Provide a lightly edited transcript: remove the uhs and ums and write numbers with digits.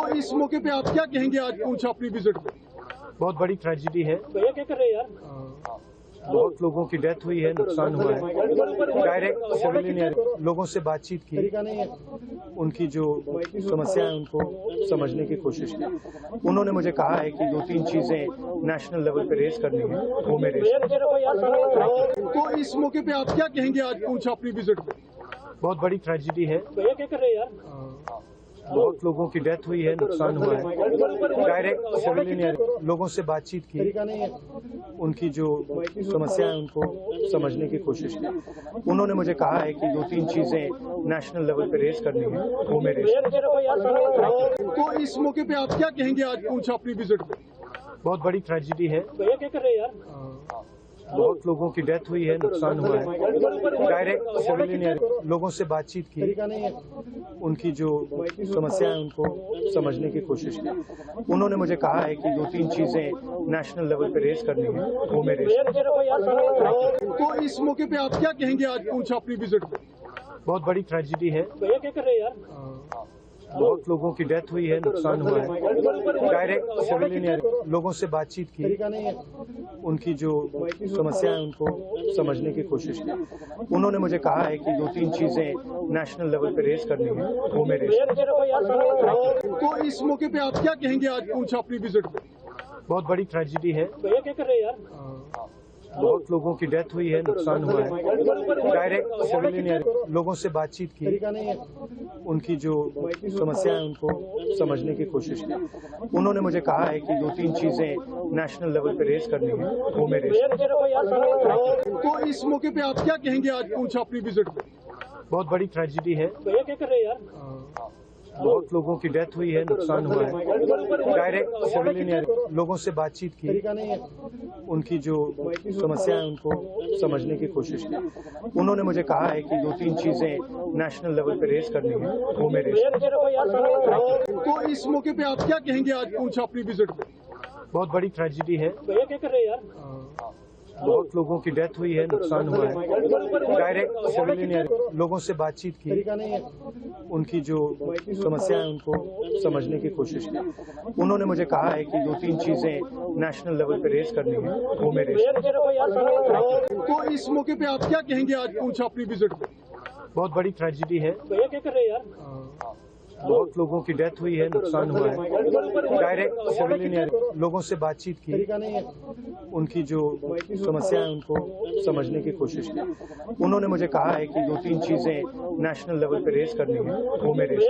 तो इस मौके पे आप क्या कहेंगे आज पूंछ अपनी विजिट पे? बहुत बड़ी ट्रेजेडी है। भैया क्या कर रहे हैं यार? बहुत लोगों की डेथ हुई है, नुकसान हुआ है। डायरेक्ट सिविलियन लोगों से बातचीत की, उनकी जो समस्या है उनको समझने की कोशिश की। उन्होंने मुझे कहा है कि 2-3 चीजें नेशनल लेवल पे रेज करनी है, वो मैं रेज। तो इस मौके पे आप क्या कहेंगे आज पूंछ अपनी विजिट पे? बहुत बड़ी ट्रेजेडी है। भैया क्या कर रहे हैं यार? बहुत लोगों की डेथ हुई है, नुकसान हुआ है। डायरेक्ट सिविलियन लोगों से बातचीत की, उनकी जो समस्या है उनको समझने की कोशिश की। उन्होंने मुझे कहा है कि 2-3 चीजें नेशनल लेवल पे रेज करनी है, वो मैं रेज। तो इस मौके पे आप क्या कहेंगे आज पूंछ अपनी विजिट पे? बहुत बड़ी ट्रेजेडी है। भैया क्या कर रहे हैं यार? बहुत लोगों की डेथ हुई है, नुकसान हुआ है। डायरेक्ट सिविलियन लोगों से बातचीत की, उनकी जो समस्या है उनको समझने की कोशिश की। उन्होंने मुझे कहा है कि 2-3 चीजें नेशनल लेवल पे रेज करनी है, वो मैं रेज। तो इस मौके पे आप क्या कहेंगे आज पूंछ अपनी विजिट पे? बहुत बड़ी ट्रेजेडी है। भैया क्या कर रहे हैं यार? बहुत लोगों की डेथ हुई है, नुकसान हुआ है। डायरेक्ट सिविलियन लोगों से बातचीत की, उनकी जो समस्या है उनको समझने की कोशिश की। उन्होंने मुझे कहा है कि 2-3 चीजें नेशनल लेवल पे रेज करनी है, वो मैं रेज। तो इस मौके पे आप क्या कहेंगे आज पूंछ अपनी विजिट पे? बहुत बड़ी ट्रेजेडी है। भैया क्या कर रहे हैं यार? बहुत लोगों की डेथ हुई है, नुकसान हुआ है। डायरेक्ट सिविलियन लोगों से बातचीत की, उनकी जो समस्या है उनको समझने की कोशिश की। उन्होंने मुझे कहा है कि 2-3 चीजें नेशनल लेवल पे रेज करनी है, वो मैं रेज। तो इस मौके पे आप क्या कहेंगे आज पूंछ अपनी विजिट पे? बहुत बड़ी ट्रेजेडी है। भैया क्या कर रहे हैं यार? बहुत लोगों की डेथ हुई है, नुकसान हुआ है। डायरेक्ट सिविलियन लोगों से बातचीत की, उनकी जो समस्या है उनको समझने की कोशिश की। उन्होंने मुझे कहा है कि 2-3 चीजें नेशनल लेवल पे रेज करनी है, वो मैं रेज। तो इस मौके पे आप क्या कहेंगे आज पूंछ अपनी विजिट पे? बहुत बड़ी ट्रेजेडी है। भैया क्या कर रहे हैं यार? बहुत लोगों की डेथ हुई है, नुकसान हुआ है। डायरेक्ट सिविलियन लोगों से बातचीत की, उनकी जो समस्या है उनको समझने की कोशिश की। उन्होंने मुझे कहा है कि 2-3 चीजें नेशनल लेवल पे रेज करनी है, वो मैं रेज। तो इस मौके पे आप क्या कहेंगे आज पूंछ अपनी विजिट पे? बहुत बड़ी ट्रेजेडी है। भैया क्या कर रहे हैं यार? बहुत लोगों की डेथ हुई है, नुकसान हुआ है। डायरेक्ट सिविलियन लोगों से बातचीत की, उनकी जो समस्या है उनको समझने की कोशिश की। उन्होंने मुझे कहा है कि 2-3 चीजें नेशनल लेवल पे रेज करनी है, वो मैं रेज।